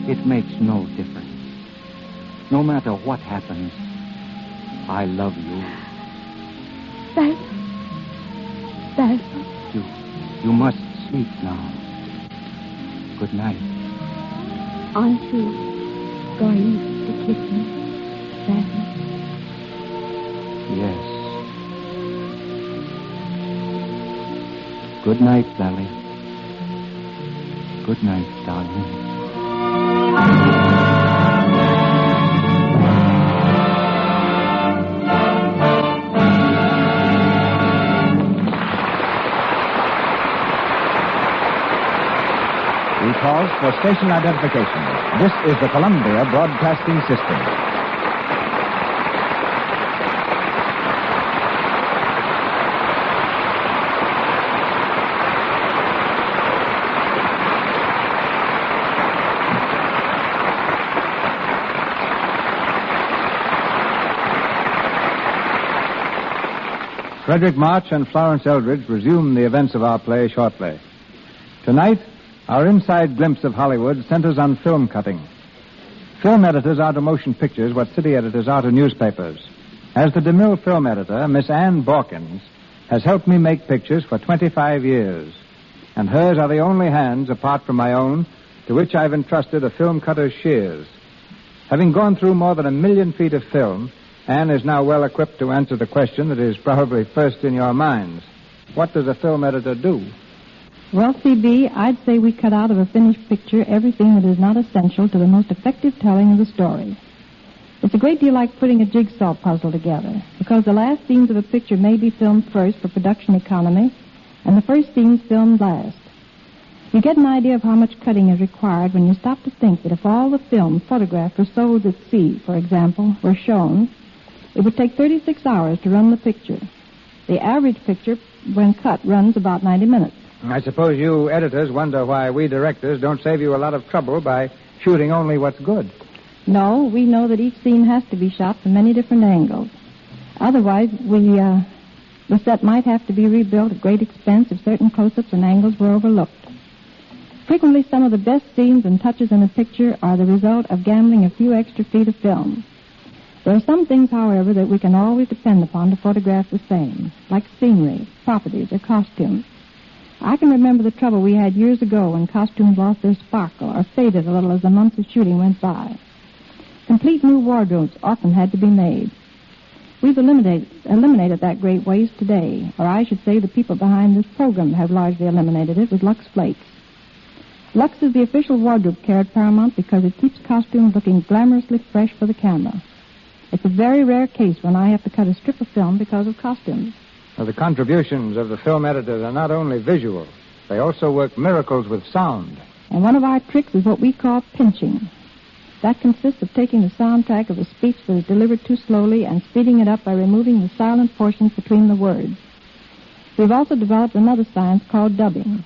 It makes no difference. No matter what happens, I love you. Basil. You must sleep now. Good night. Aren't you going to kiss me, Basil? Yes. Good night, Lally. Good night, darling. We pause for station identification. This is the Columbia Broadcasting System. Frederick March and Florence Eldridge resume the events of our play shortly. Tonight, our inside glimpse of Hollywood centers on film cutting. Film editors are to motion pictures what city editors are to newspapers. As the DeMille film editor, Miss Ann Borkins has helped me make pictures for 25 years. And hers are the only hands, apart from my own, to which I've entrusted a film cutter's shears. Having gone through more than 1 million feet of film, Ann is now well equipped to answer the question that is probably first in your minds. What does a film editor do? Well, C.B., I'd say we cut out of a finished picture everything that is not essential to the most effective telling of the story. It's a great deal like putting a jigsaw puzzle together, because the last scenes of a picture may be filmed first for production economy, and the first scenes filmed last. You get an idea of how much cutting is required when you stop to think that if all the film photographed or sold at sea, for example, were shown, it would take 36 hours to run the picture. The average picture, when cut, runs about 90 minutes. I suppose you editors wonder why we directors don't save you a lot of trouble by shooting only what's good. No, we know that each scene has to be shot from many different angles. Otherwise, the set might have to be rebuilt at great expense if certain close-ups and angles were overlooked. Frequently, some of the best scenes and touches in a picture are the result of gambling a few extra feet of film. There are some things, however, that we can always depend upon to photograph the same, like scenery, properties, or costumes. I can remember the trouble we had years ago when costumes lost their sparkle or faded a little as the months of shooting went by. Complete new wardrobes often had to be made. We've eliminated that great waste today, or I should say the people behind this program have largely eliminated it with Lux Flakes. Lux is the official wardrobe care at Paramount because it keeps costumes looking glamorously fresh for the camera. It's a very rare case when I have to cut a strip of film because of costumes. Well, the contributions of the film editors are not only visual, they also work miracles with sound. And one of our tricks is what we call pinching. That consists of taking the soundtrack of a speech that is delivered too slowly and speeding it up by removing the silent portions between the words. We've also developed another science called dubbing.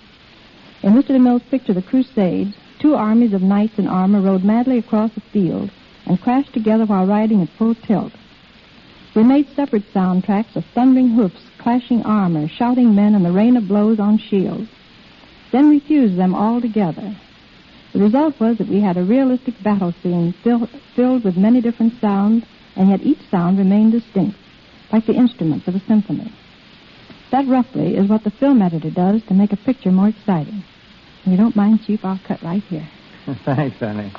In Mr. DeMille's picture, The Crusades, 2 armies of knights in armor rode madly across the field and crashed together while riding at full tilt. We made separate soundtracks of thundering hoofs, clashing armor, shouting men, and the rain of blows on shields. Then we fused them all together. The result was that we had a realistic battle scene filled with many different sounds, and yet each sound remained distinct, like the instruments of a symphony. That, roughly, is what the film editor does to make a picture more exciting. If you don't mind, Chief, I'll cut right here. Thanks, Annie.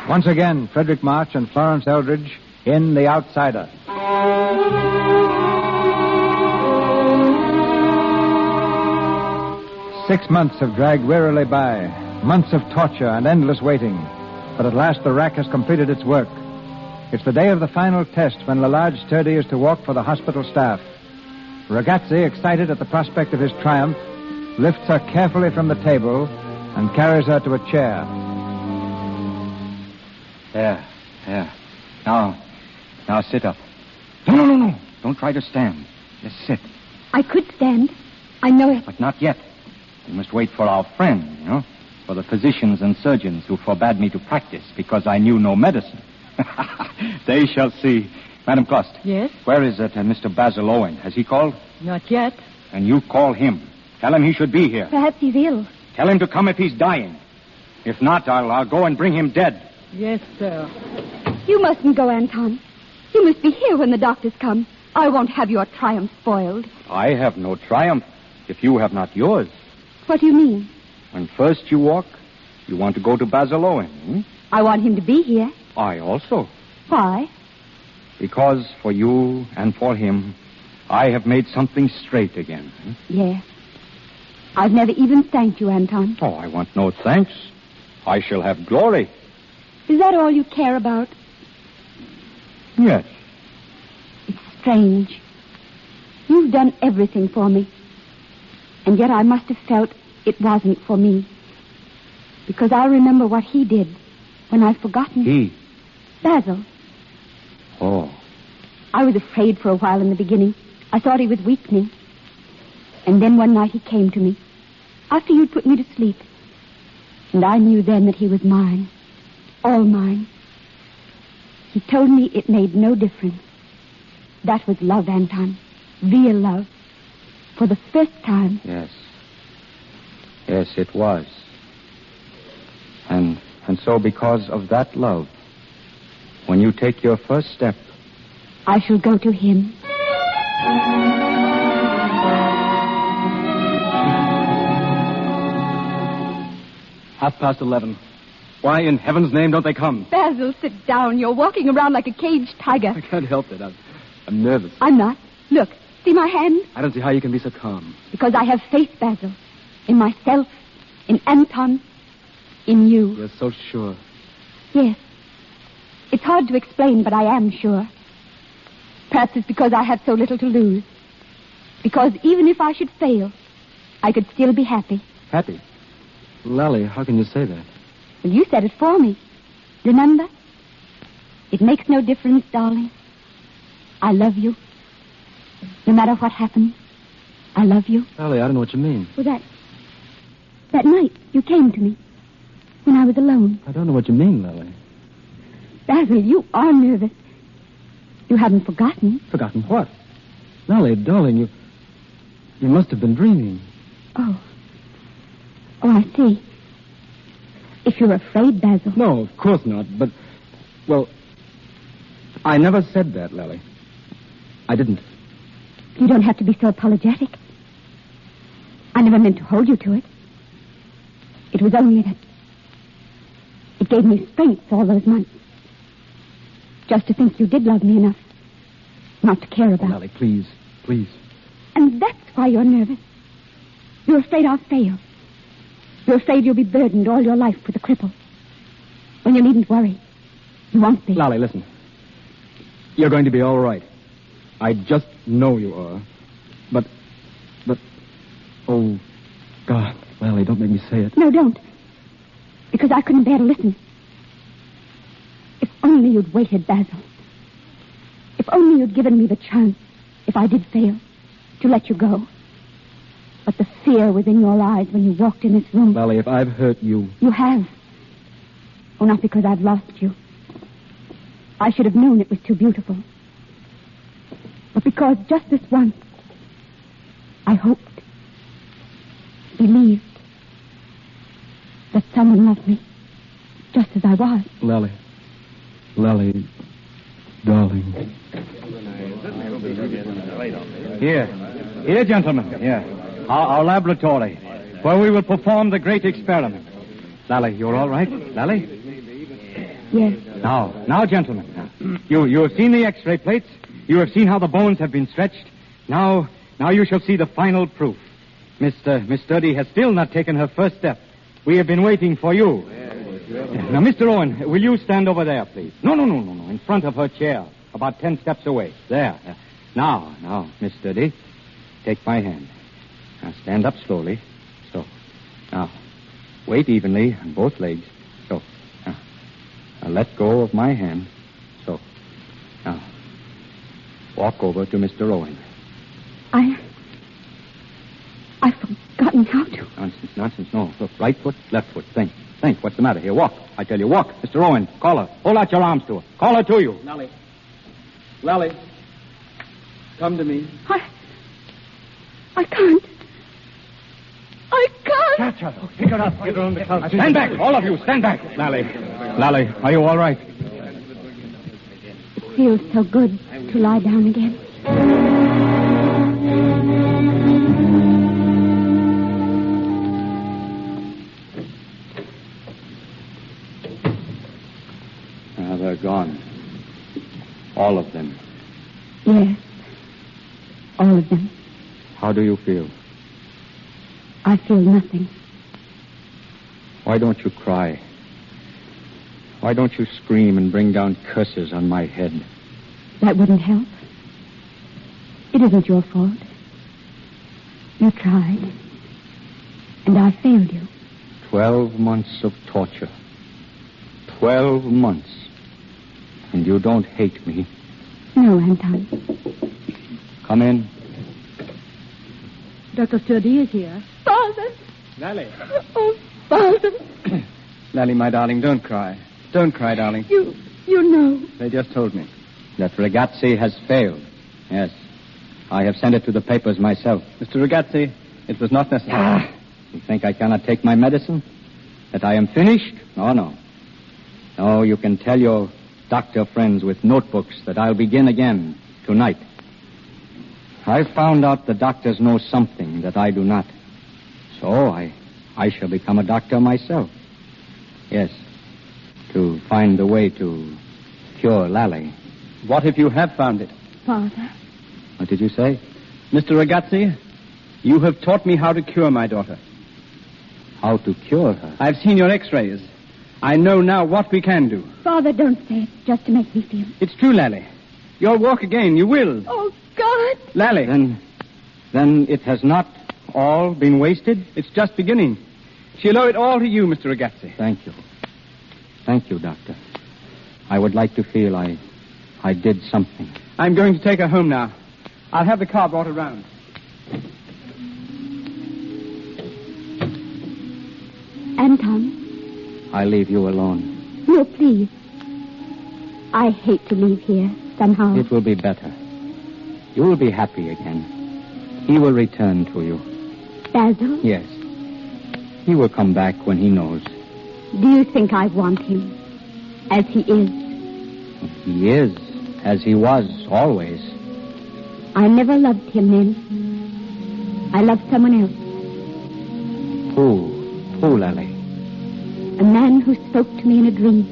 Once again, Frederick March and Florence Eldridge in The Outsider. Six months have dragged wearily by, months of torture and endless waiting. But at last the rack has completed its work. It's the day of the final test when Lalage Sturdy is to walk for the hospital staff. Ragazzi, excited at the prospect of his triumph, lifts her carefully from the table and carries her to a chair. There. Now sit up. No. Don't try to stand. Just sit. I could stand. I know it. But not yet. We must wait for our friend, for the physicians and surgeons who forbade me to practice because I knew no medicine. They shall see. Madam Klost. Yes? Where is it, Mr. Basil Owen? Has he called? Not yet. And you call him. Tell him he should be here. Perhaps he's ill. Tell him to come if he's dying. If not, I'll go and bring him dead. Yes, sir. You mustn't go, Anton. You must be here when the doctors come. I won't have your triumph spoiled. I have no triumph if you have not yours. What do you mean? When first you walk, you want to go to Basil Owen. I want him to be here. I also. Why? Because for you and for him, I have made something straight again. Yes. I've never even thanked you, Anton. Oh, I want no thanks. I shall have glory. Is that all you care about? Yes. It's strange. You've done everything for me. And yet I must have felt it wasn't for me. Because I remember what he did when I've forgotten. He? Basil. Oh. I was afraid for a while in the beginning. I thought he was weakening. And then one night he came to me, after you'd put me to sleep. And I knew then that he was mine. All mine. He told me it made no difference. That was love, Anton. Real love. For the first time. Yes. Yes, it was. And so because of that love, when you take your first step, I shall go to him. 11:30. Why in heaven's name don't they come? Basil, sit down. You're walking around like a caged tiger. I can't help it. I'm nervous. I'm not. Look, see my hand? I don't see how you can be so calm. Because I have faith, Basil. In myself, in Anton, in you. You're so sure. Yes. It's hard to explain, but I am sure. Perhaps it's because I have so little to lose. Because even if I should fail, I could still be happy. Happy? Lally, how can you say that? Well, you said it for me. Remember? It makes no difference, darling. I love you. No matter what happens, I love you. Lally, I don't know what you mean. Well, that night you came to me when I was alone. I don't know what you mean, Lally. Basil, you are nervous. You haven't forgotten. Forgotten what? Lally, darling, you must have been dreaming. Oh, I see. If you're afraid, Basil. No, of course not, but, well, I never said that, Lally. I didn't. You don't have to be so apologetic. I never meant to hold you to it. It was only It gave me strength all those months. Just to think you did love me enough not to care about. Lally, please. And that's why you're nervous. You're afraid I'll fail. You're afraid you'll be burdened all your life with a cripple. When you needn't worry. You won't be. Lally, listen. You're going to be all right. I just know you are. But, oh, God, Lally, don't make me say it. No, don't. Because I couldn't bear to listen. If only you'd waited, Basil. If only you'd given me the chance, if I did fail, to let you go. But the fear was in your eyes when you walked in this room. Lally, if I've hurt you... You have. Oh, not because I've lost you. I should have known it was too beautiful. But because just this once, I hoped, believed, that someone loved me, just as I was. Lally, darling. Here, gentlemen, here. Our laboratory, where we will perform the great experiment. Lally, you're all right? Lally? Yes. Now, gentlemen, you have seen the X-ray plates. You have seen how the bones have been stretched. Now you shall see the final proof. Miss Sturdy has still not taken her first step. We have been waiting for you. Now, Mr. Owen, will you stand over there, please? No. In front of her chair, about 10 steps away. There. Now, Miss Sturdy, take my hand. Now, stand up slowly. So. Now, weight evenly on both legs. So. Now, let go of my hand. So. Now, walk over to Mr. Owen. I've forgotten how to. Nonsense. No. Look, right foot, left foot. Think. What's the matter? Here, walk. I tell you, walk. Mr. Owen, call her. Hold out your arms to her. Call her to you. Lally. Come to me. I can't. I can't. Catch her. Pick her up. Get her on the couch. Stand back. All of you, stand back. Lally, are you all right? It feels so good to lie down again. They're gone. All of them. Yes. All of them. How do you feel? I feel nothing. Why don't you cry? Why don't you scream and bring down curses on my head? That wouldn't help. It isn't your fault. You tried. And I failed you. 12 months of torture. 12 months. And you don't hate me. No, Anton. Come in. Dr. Sturdy is here. Father! Lally. Oh, Father! Lally, my darling, don't cry. Don't cry, darling. You know. They just told me. That Ragazzi has failed. Yes. I have sent it to the papers myself. Mr. Ragazzi, it was not necessary. You think I cannot take my medicine? That I am finished? No. No, you can tell your doctor friends with notebooks that I'll begin again tonight. I've found out the doctors know something that I do not. So I shall become a doctor myself. Yes, to find the way to cure Lally. What if you have found it? Father. What did you say? Mr. Ragazzi, you have taught me how to cure my daughter. How to cure her? I've seen your x-rays. I know now what we can do. Father, don't say it just to make me feel. It's true, Lally. You'll walk again. You will. Oh, God. Lally. Then it has not all been wasted? It's just beginning. She'll owe it all to you, Mr. Ragazzi. Thank you. Thank you, Doctor. I would like to feel I did something. I'm going to take her home now. I'll have the car brought around. Anton. I leave you alone. No, please. I hate to leave here, somehow. It will be better. You will be happy again. He will return to you. Basil? Yes. He will come back when he knows. Do you think I want him as he is? He is, as he was, always. I never loved him then. I loved someone else. Who, Lally? A man who spoke to me in a dream.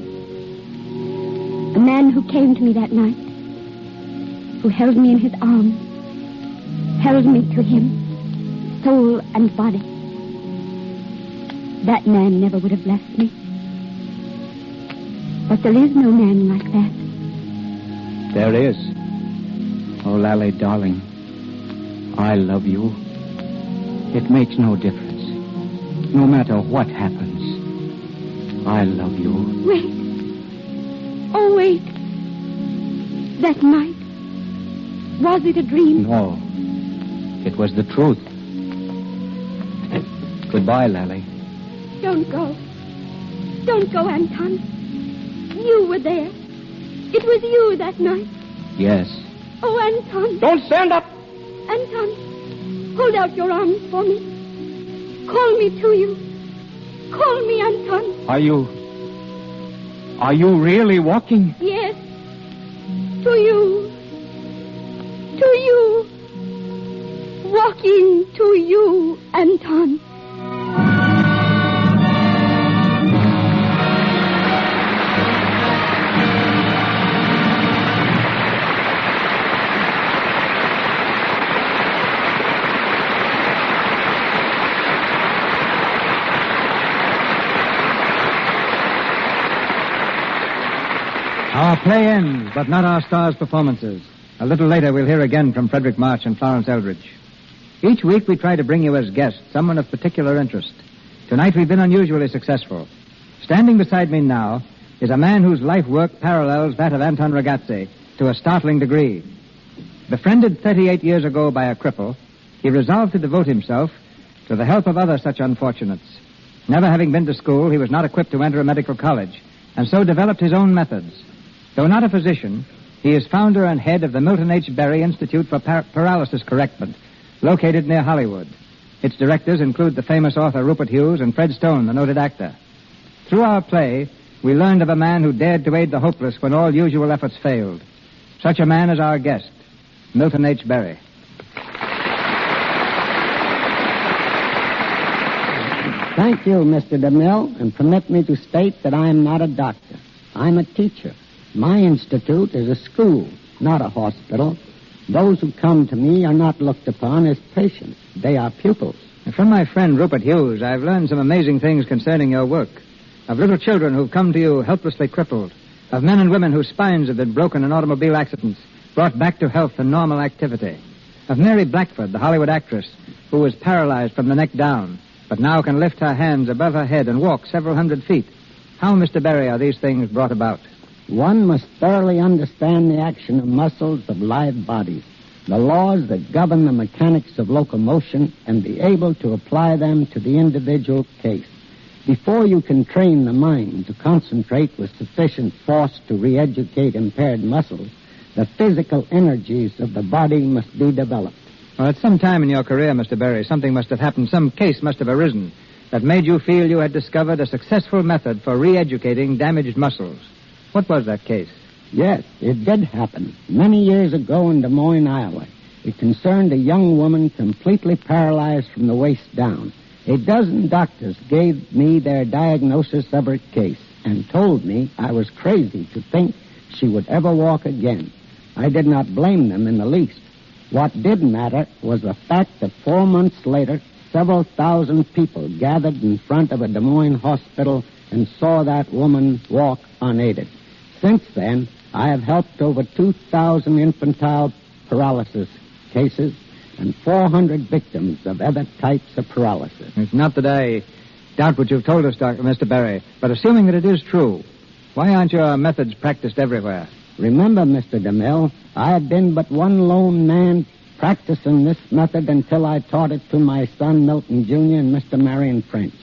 A man who came to me that night. Who held me in his arms. Held me to him, soul and body. That man never would have left me. But there is no man like that. There is. Oh, Lally, darling, I love you. It makes no difference. No matter what happens, I love you. Wait. Oh, wait. That night, was it a dream? No. It was the truth. Goodbye, Lally. Don't go. Don't go, Anton. You were there. It was you that night. Yes. Oh, Anton. Don't stand up. Anton, hold out your arms for me. Call me to you. Call me, Anton. Are you really walking? Yes. To you. To you. Walking to you, Anton. Our play ends, but not our stars' performances. A little later, we'll hear again from Frederick March and Florence Eldridge. Each week, we try to bring you as guests someone of particular interest. Tonight, we've been unusually successful. Standing beside me now is a man whose life work parallels that of Anton Ragazzi to a startling degree. Befriended 38 years ago by a cripple, he resolved to devote himself to the help of other such unfortunates. Never having been to school, he was not equipped to enter a medical college, and so developed his own methods. Though not a physician, he is founder and head of the Milton H. Berry Institute for Paralysis Correctment, located near Hollywood. Its directors include the famous author Rupert Hughes and Fred Stone, the noted actor. Through our play, we learned of a man who dared to aid the hopeless when all usual efforts failed. Such a man is our guest, Milton H. Berry. Thank you, Mr. DeMille, and permit me to state that I am not a doctor. I'm a teacher. My institute is a school, not a hospital. Those who come to me are not looked upon as patients. They are pupils. From my friend Rupert Hughes, I've learned some amazing things concerning your work. Of little children who've come to you helplessly crippled. Of men and women whose spines have been broken in automobile accidents, brought back to health and normal activity. Of Mary Blackford, the Hollywood actress, who was paralyzed from the neck down, but now can lift her hands above her head and walk several hundred feet. How, Mr. Berry, are these things brought about? One must thoroughly understand the action of muscles of live bodies, the laws that govern the mechanics of locomotion, and be able to apply them to the individual case. Before you can train the mind to concentrate with sufficient force to re-educate impaired muscles, the physical energies of the body must be developed. Well, at some time in your career, Mr. Berry, something must have happened, some case must have arisen that made you feel you had discovered a successful method for re-educating damaged muscles. What was that case? Yes, it did happen. Many years ago in Des Moines, Iowa. It concerned a young woman completely paralyzed from the waist down. A dozen doctors gave me their diagnosis of her case and told me I was crazy to think she would ever walk again. I did not blame them in the least. What did matter was the fact that 4 months later, several thousand people gathered in front of a Des Moines hospital and saw that woman walk unaided. Since then, I have helped over 2,000 infantile paralysis cases and 400 victims of other types of paralysis. It's not that I doubt what you've told us, Mr. Berry, but assuming that it is true, why aren't your methods practiced everywhere? Remember, Mr. DeMille, I have been but one lone man practicing this method until I taught it to my son, Milton Jr., and Mr. Marion French.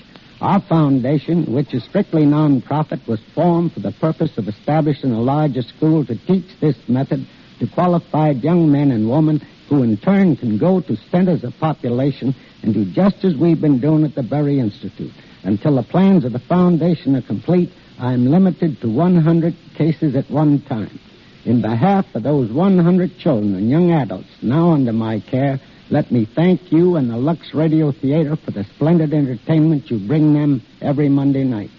Our foundation, which is strictly non-profit, was formed for the purpose of establishing a larger school to teach this method to qualified young men and women who in turn can go to centers of population and do just as we've been doing at the Berry Institute. Until the plans of the foundation are complete, I'm limited to 100 cases at one time. In behalf of those 100 children and young adults now under my care, let me thank you and the Lux Radio Theater for the splendid entertainment you bring them every Monday night.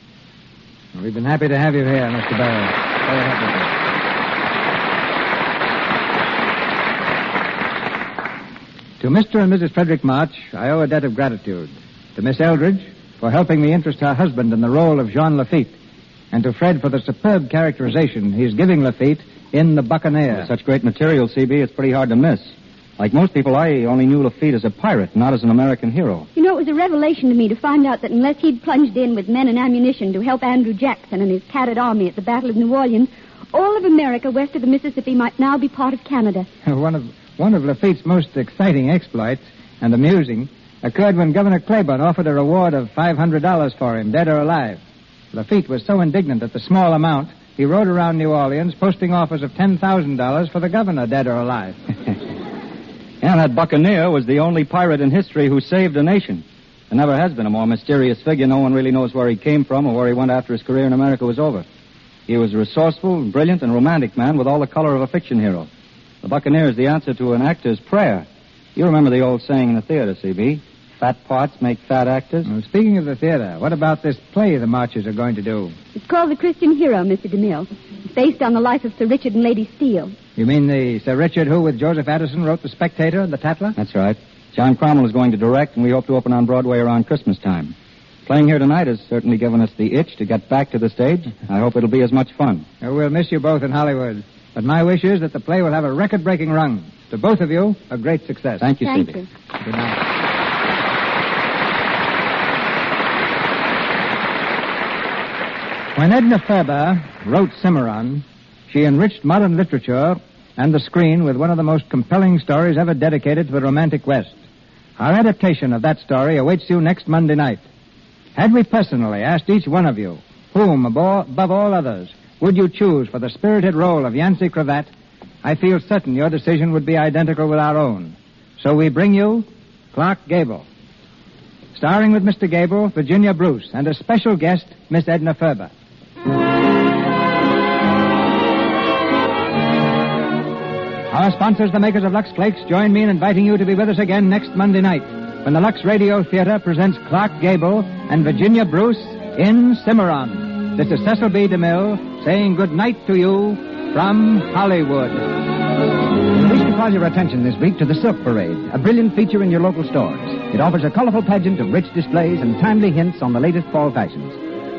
We've been happy to have you here, Mr. Barrow. Very happy. To Mr. and Mrs. Frederick March, I owe a debt of gratitude. To Miss Eldridge for helping me interest her husband in the role of Jean Lafitte, and to Fred for the superb characterization he's giving Lafitte in The Buccaneer. With such great material, CB, it's pretty hard to miss. Like most people, I only knew Lafitte as a pirate, not as an American hero. You know, it was a revelation to me to find out that unless he'd plunged in with men and ammunition to help Andrew Jackson and his tattered army at the Battle of New Orleans, all of America west of the Mississippi might now be part of Canada. One of Lafitte's most exciting exploits, and amusing, occurred when Governor Claiborne offered a reward of $500 for him, dead or alive. Lafitte was so indignant at the small amount, he rode around New Orleans posting offers of $10,000 for the governor, dead or alive. And that Buccaneer was the only pirate in history who saved a nation. There never has been a more mysterious figure. No one really knows where he came from or where he went after his career in America was over. He was a resourceful, brilliant, and romantic man with all the color of a fiction hero. The Buccaneer is the answer to an actor's prayer. You remember the old saying in the theater, C.B.? Fat parts make fat actors. Well, speaking of the theater, what about this play the Marches are going to do? It's called The Christian Hero, Mr. DeMille. It's based on the life of Sir Richard and Lady Steele. You mean the Sir Richard who, with Joseph Addison, wrote The Spectator and The Tatler? That's right. John Cromwell is going to direct, and we hope to open on Broadway around Christmas time. Playing here tonight has certainly given us the itch to get back to the stage. I hope it'll be as much fun. We'll miss you both in Hollywood. But my wish is that the play will have a record-breaking run. To both of you, a great success. Thank you, Thank C.B. you. Good night. When Edna Ferber wrote Cimarron, she enriched modern literature and the screen with one of the most compelling stories ever dedicated to the romantic West. Our adaptation of that story awaits you next Monday night. Had we personally asked each one of you, whom, above all others, would you choose for the spirited role of Yancey Cravat, I feel certain your decision would be identical with our own. So we bring you Clark Gable. Starring with Mr. Gable, Virginia Bruce, and a special guest, Miss Edna Ferber. Our sponsors, the makers of Lux Flakes, join me in inviting you to be with us again next Monday night when the Lux Radio Theater presents Clark Gable and Virginia Bruce in Cimarron. This is Cecil B. DeMille saying good night to you from Hollywood. We wish to call your attention this week to the Silk Parade, a brilliant feature in your local stores. It offers a colorful pageant of rich displays and timely hints on the latest fall fashions.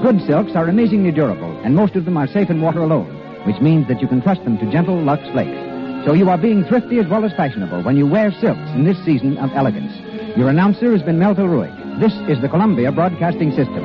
Good silks are amazingly durable, and most of them are safe in water alone, which means that you can trust them to gentle Lux Flakes. So you are being thrifty as well as fashionable when you wear silks in this season of elegance. Your announcer has been Melville Ruick. This is the Columbia Broadcasting System.